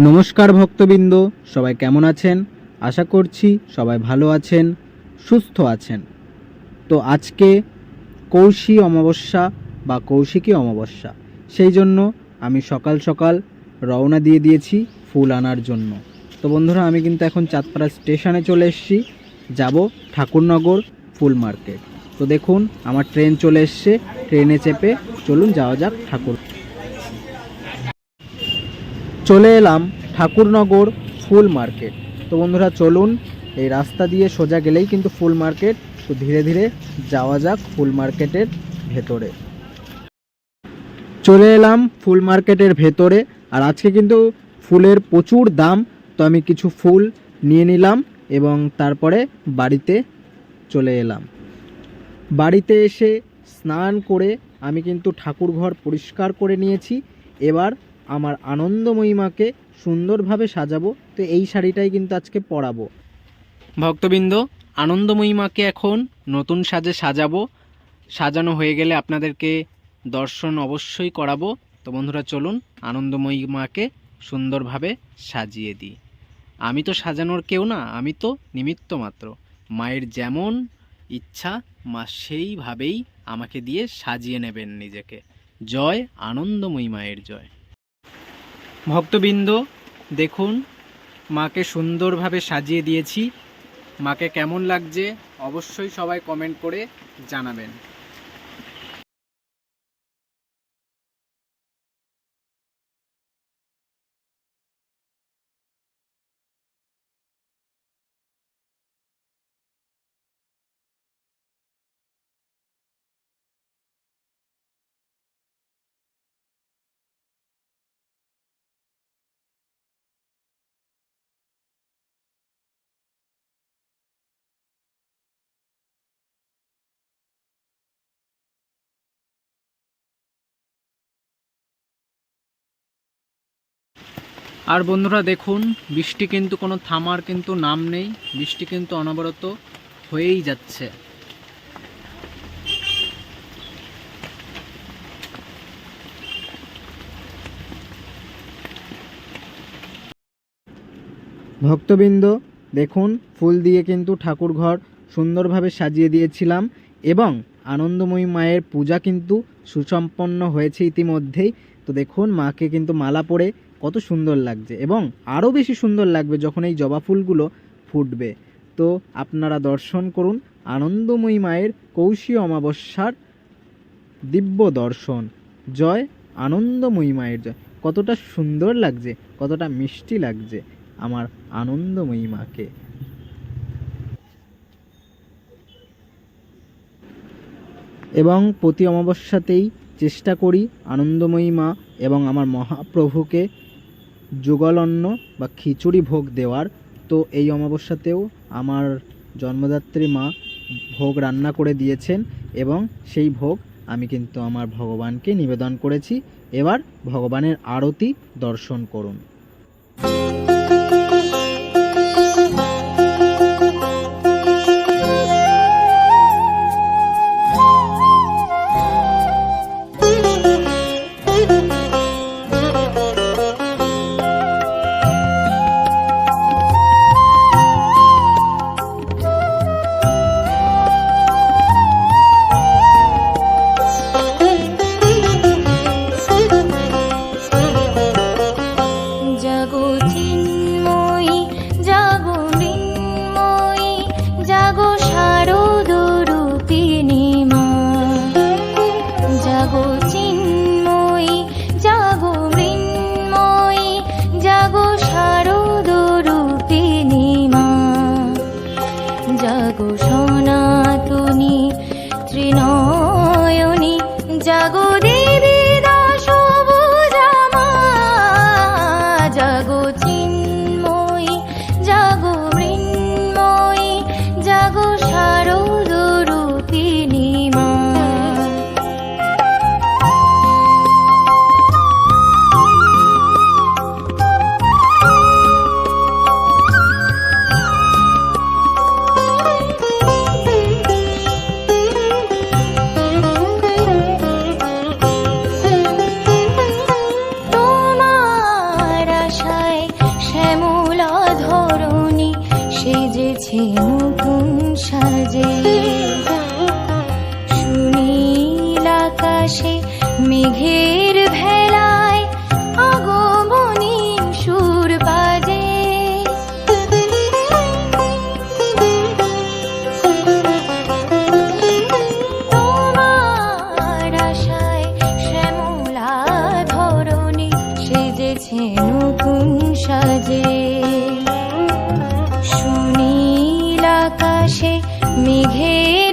নমস্কার ভক্তবৃন্দ, সবাই কেমন আছেন? আশা করছি সবাই ভালো আছেন, সুস্থ আছেন। তো আজকে কৌশী অমাবস্যা বা কৌশিকী অমাবস্যা, সেই জন্য আমি সকাল সকাল রওনা দিয়ে দিয়েছি ফুল আনার জন্য। তো বন্ধুরা, আমি কিন্তু এখন চাঁদপাড়া স্টেশনে চলে এসেছি, যাব ঠাকুরনগর ফুল মার্কেট। তো দেখুন, আমার ট্রেন চলে এসছে, ট্রেনে চেপে চলুন যাওয়া যাক ঠাকুর। চলে এলাম ঠাকুরনগর ফুল মার্কেট। তো বন্ধুরা চলুন, এই রাস্তা দিয়ে সোজা গেলেই কিন্তু ফুল মার্কেট। তো ধীরে ধীরে যাওয়া যাক ফুল মার্কেটের ভেতরে। চলে এলাম ফুল মার্কেটের ভেতরে, আর আজকে কিন্তু ফুলের প্রচুর দাম। তো আমি কিছু ফুল নিয়ে নিলাম এবং তারপরে বাড়িতে চলে এলাম। বাড়িতে এসে স্নান করে আমি কিন্তু ঠাকুর ঘর পরিষ্কার করে নিয়েছি। এবার আমার আনন্দময়ী মাকে সুন্দরভাবে সাজাবো। তো এই শাড়িটাই কিন্তু আজকে পরাবো। ভক্তবৃন্দ, আনন্দময়ী মাকে এখন নতুন সাজে সাজাবো। সাজানো হয়ে গেলে আপনাদেরকে দর্শন অবশ্যই করাবো। তো বন্ধুরা চলুন, আনন্দময়ী মাকে সুন্দরভাবে সাজিয়ে দিই। আমি তো সাজানোর কেউ না, আমি তো নিমিত্ত মাত্র। মায়ের যেমন ইচ্ছা মা সেইভাবেই আমাকে দিয়ে সাজিয়ে নেবেন নিজেকে। জয় আনন্দময়ী মায়ের জয়। ভক্তবৃন্দ দেখুন, মাকে সুন্দরভাবে সাজিয়ে দিয়েছি। মাকে কেমন লাগছে অবশ্যই সবাই কমেন্ট করে জানাবেন। আর বন্ধুরা দেখুন, বৃষ্টি কিন্তু কোনো থামার কিন্তু নাম নেই। বৃষ্টি কিন্তু অনবরত হয়েই যাচ্ছে। ভক্তবৃন্দ দেখুন, ফুল দিয়ে কিন্তু ঠাকুর ঘর সুন্দরভাবে সাজিয়ে দিয়েছিলাম এবং আনন্দময়ী মায়ের পূজা কিন্তু সুসম্পন্ন হয়েছে ইতিমধ্যেই। তো দেখুন, মাকে কিন্তু মালা পরে কত সুন্দর লাগছে এবং আরও বেশি সুন্দর লাগবে যখন এই জবা ফুলগুলো ফুটবে। তো আপনারা দর্শন করুন আনন্দময়ী মায়ের কৌশী অমাবস্যার দিব্য দর্শন। জয় আনন্দময়ী মায়ের জয়। কতটা সুন্দর লাগছে, কতটা মিষ্টি লাগছে আমার আনন্দময়ী মাকে। এবং প্রতি অমাবস্যাতেই চেষ্টা করি আনন্দময়ী মা এবং আমার মহাপ্রভুকে যুগল অন্ন বা খিচুড়ি ভোগ দেওয়ার। তো এই অমাবস্যাতেও আমার জন্মদাত্রী মা ভোগ রান্না করে দিয়েছেন এবং সেই ভোগ আমি কিন্তু আমার ভগবানকে নিবেদন করেছি। এবার ভগবানের আরতি দর্শন করুন। জাগো সনাতনী ত্রিনয়নী, জাগো দেবী দশভুজা মা, জাগো চিন্ময়ী, জাগো মৃন্ময়ী, জাগো শারদ রূপিণী মা। তোমার আশায় সেজেছে নতুন সাজে। সুনীল আকাশে মেঘের ভেলায় আগমনী সুর বাজে। তোমার আশায় শ্যামলা ধরণী সেজেছে নতুন সাজে। সুনীল আকাশে মেঘের